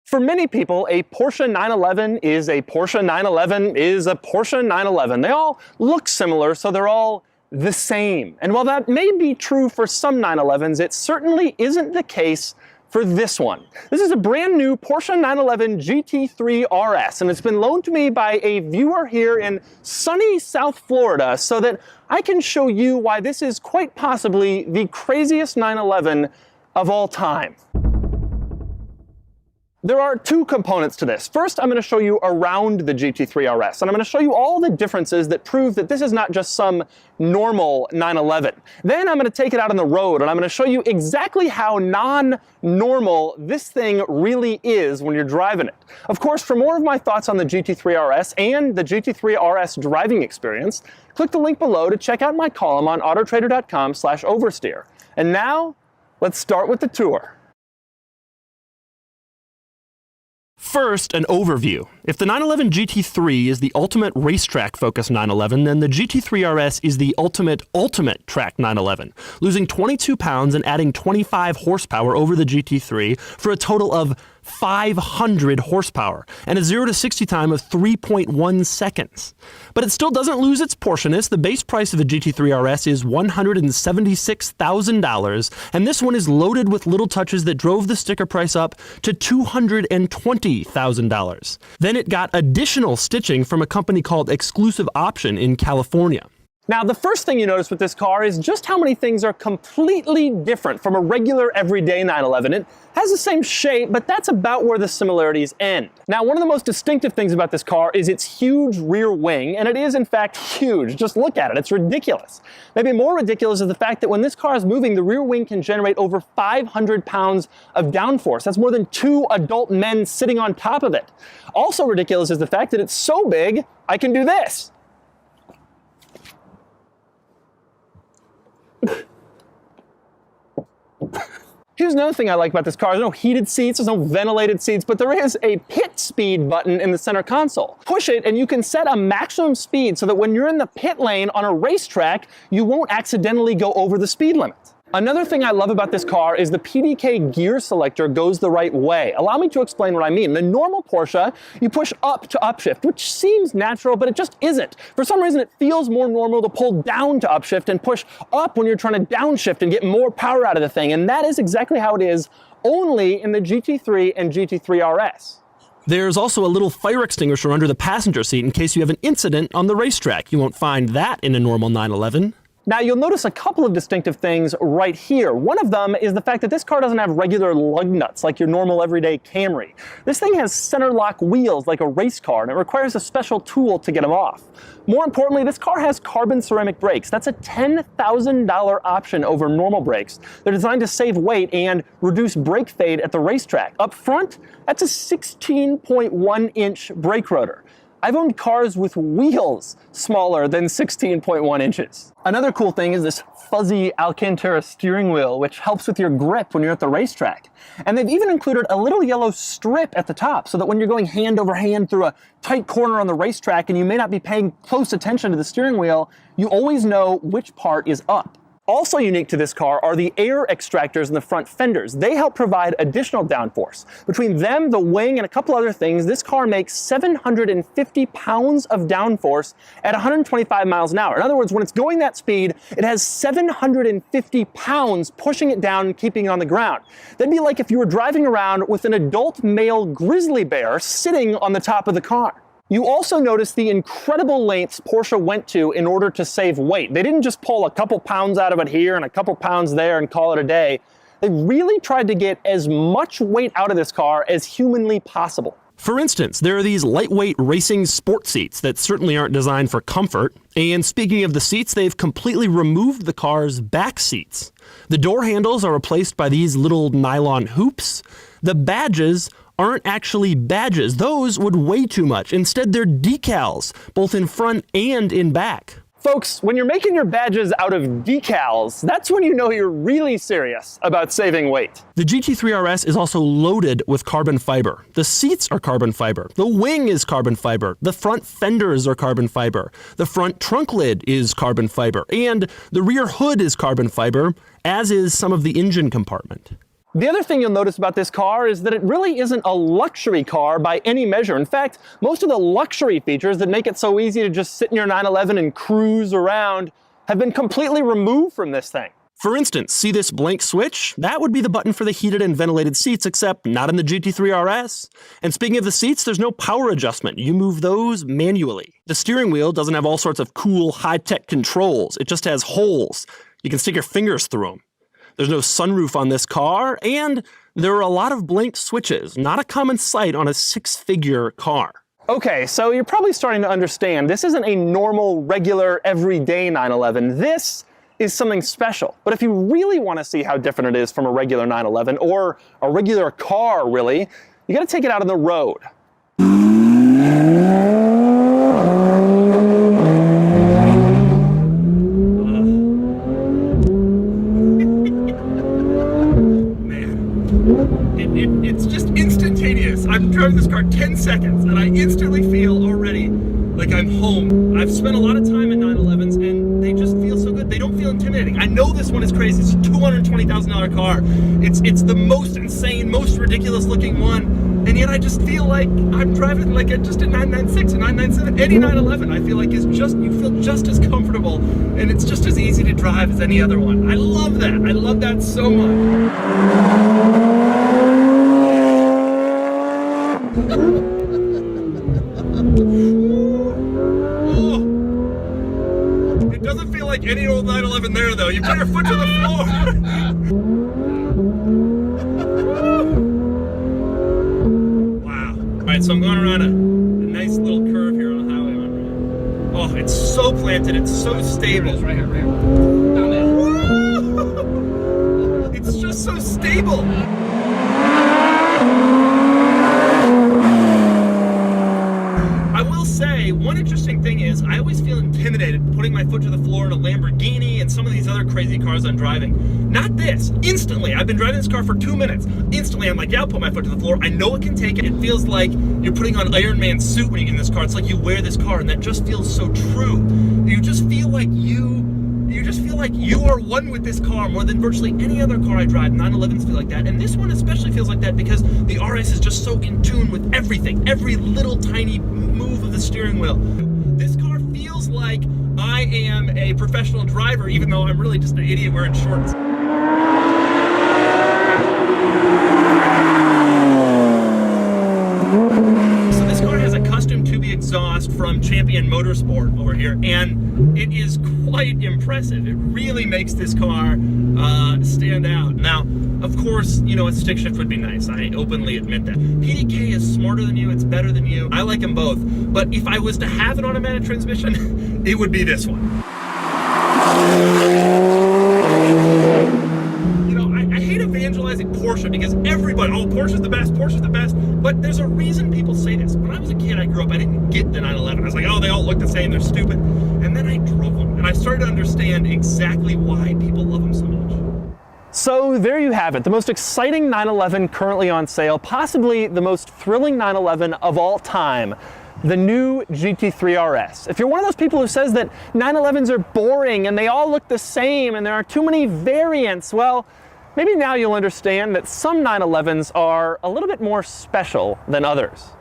For many people, a Porsche 911 is a Porsche 911 is a Porsche 911. They all look similar, so they're all the same. And while that may be true for some 911s, it certainly isn't the case for this one. This is a brand new Porsche 911 GT3RS, and it's been loaned to me by a viewer here in sunny South Florida so that I can show you why this is quite possibly the craziest 911 of all time. There are two components to this. First, I'm going to show you around the GT3RS, and I'm going to show you all the differences that prove that this is not just some normal 911. Then I'm going to take it out on the road, and I'm going to show you exactly how non-normal this thing really is when you're driving it. Of course, for more of my thoughts on the GT3RS and the GT3RS driving experience, click the link below to check out my column on autotrader.com/oversteer. And now, let's start with the tour. First, an overview. If the 911 GT3 is the ultimate racetrack-focused 911, then the GT3RS is the ultimate track 911, losing 22 pounds and adding 25 horsepower over the GT3 for a total of 500 horsepower and a 0 to 60 time of 3.1 seconds. But it still doesn't lose its Porsche-ness. The base price of a GT3RS is $176,000, and this one is loaded with little touches that drove the sticker price up to $220,000. Then it got additional stitching from a company called Exclusive Option in California. Now, the first thing you notice with this car is just how many things are completely different from a regular everyday 911. It has the same shape, but that's about where the similarities end. Now, one of the most distinctive things about this car is its huge rear wing, and it is in fact huge. Just look at it, it's ridiculous. Maybe more ridiculous is the fact that when this car is moving, the rear wing can generate over 500 pounds of downforce. That's more than 2 adult men sitting on top of it. Also ridiculous is the fact that it's so big, I can do this. Here's another thing I like about this car. There's no heated seats, there's no ventilated seats, but there is a pit speed button in the center console. Push it and you can set a maximum speed so that when you're in the pit lane on a racetrack, you won't accidentally go over the speed limit. Another thing I love about this car is the PDK gear selector goes the right way. Allow me to explain what I mean. In a normal Porsche, you push up to upshift, which seems natural, but it just isn't. For some reason, it feels more normal to pull down to upshift and push up when you're trying to downshift and get more power out of the thing. And that is exactly how it is only in the GT3 and GT3RS. There's also a little fire extinguisher under the passenger seat in case you have an incident on the racetrack. You won't find that in a normal 911. Now, you'll notice a couple of distinctive things right here. One of them is the fact that this car doesn't have regular lug nuts like your normal everyday Camry. This thing has center lock wheels like a race car, and it requires a special tool to get them off. More importantly, this car has carbon ceramic brakes. That's a $10,000 option over normal brakes. They're designed to save weight and reduce brake fade at the racetrack. Up front, that's a 16.1-inch brake rotor. I've owned cars with wheels smaller than 16.1 inches. Another cool thing is this fuzzy Alcantara steering wheel, which helps with your grip when you're at the racetrack. And they've even included a little yellow strip at the top so that when you're going hand over hand through a tight corner on the racetrack and you may not be paying close attention to the steering wheel, you always know which part is up. Also unique to this car are the air extractors in the front fenders. They help provide additional downforce. Between them, the wing, and a couple other things, this car makes 750 pounds of downforce at 125 miles an hour. In other words, when it's going that speed, it has 750 pounds pushing it down and keeping it on the ground. That'd be like if you were driving around with an adult male grizzly bear sitting on the top of the car. You also notice the incredible lengths Porsche went to in order to save weight. They didn't just pull a couple pounds out of it here and a couple pounds there and call it a day. They really tried to get as much weight out of this car as humanly possible. For instance, there are these lightweight racing sport seats that certainly aren't designed for comfort. And speaking of the seats, they've completely removed the car's back seats. The door handles are replaced by these little nylon hoops. The badges aren't actually badges. Those would weigh too much. Instead, they're decals, both in front and in back. Folks, when you're making your badges out of decals, that's when you know you're really serious about saving weight. The GT3RS is also loaded with carbon fiber. The seats are carbon fiber. The wing is carbon fiber. The front fenders are carbon fiber. The front trunk lid is carbon fiber. And the rear hood is carbon fiber, as is some of the engine compartment. The other thing you'll notice about this car is that it really isn't a luxury car by any measure. In fact, most of the luxury features that make it so easy to just sit in your 911 and cruise around have been completely removed from this thing. For instance, see this blank switch? That would be the button for the heated and ventilated seats, except not in the GT3RS. And speaking of the seats, there's no power adjustment. You move those manually. The steering wheel doesn't have all sorts of cool high-tech controls. It just has holes. You can stick your fingers through them. There's no sunroof on this car, and there are a lot of blank switches, not a common sight on a six-figure car. Okay, so you're probably starting to understand this isn't a normal, regular, everyday 911. This is something special. But if you really want to see how different it is from a regular 911 or a regular car, really, you got to take it out on the road. Man, it's just instantaneous. I'm driving this car 10 seconds and I instantly feel already like I'm home. I've spent a lot of time in 911s and they just feel so good. They don't feel intimidating. I know this one is crazy. It's a $220,000 car. It's the most insane, most ridiculous looking one. And yet I just feel like I'm driving like just a 996, a 997, any 911 I feel like is just, you feel just as comfortable and it's just as easy to drive as any other one. I love that. I love that so much. It doesn't feel like any old 911 there though. You put your foot to the floor. Wow. Alright, so I'm going around a nice little curve here on the highway. Oh, it's so planted, it's so stable. Right here, right here. Down there. It's just so stable. I will say, one interesting thing is I always feel intimidated putting my foot to the floor in a Lamborghini and some of these other crazy cars I'm driving. Not this. Instantly. I've been driving this car for 2 minutes. Instantly, I'm like, yeah, I'll put my foot to the floor. I know it can take it. It feels like you're putting on Iron Man's suit when you get in this car. It's like you wear this car, and that just feels so true. You just feel like you are one with this car more than virtually any other car I drive. 911s feel like that, and this one especially feels like that because the RS is just so in tune with everything, every little tiny move of the steering wheel. This car feels like I am a professional driver, even though I'm really just an idiot wearing shorts. So this car has a custom tubby exhaust from Champion Motorsport over here, and it is quite impressive. It really makes this car stand out. Now, of course, you know, a stick shift would be nice. I openly admit that. PDK is smarter than you, it's better than you. I like them both. But if I was to have an automatic transmission, it would be this one. You know, I hate evangelizing Porsche because everybody, oh, Porsche's the best, Porsche's the best. But there's a reason people say this. When I was a kid, I grew up, I didn't get the 911. I was like, oh, they all look the same, they're stupid. And then I drove them, and I started to understand exactly why people love them so much. So there you have it, the most exciting 911 currently on sale, possibly the most thrilling 911 of all time, the new GT3RS. If you're one of those people who says that 911s are boring and they all look the same and there are too many variants, well, maybe now you'll understand that some 911s are a little bit more special than others.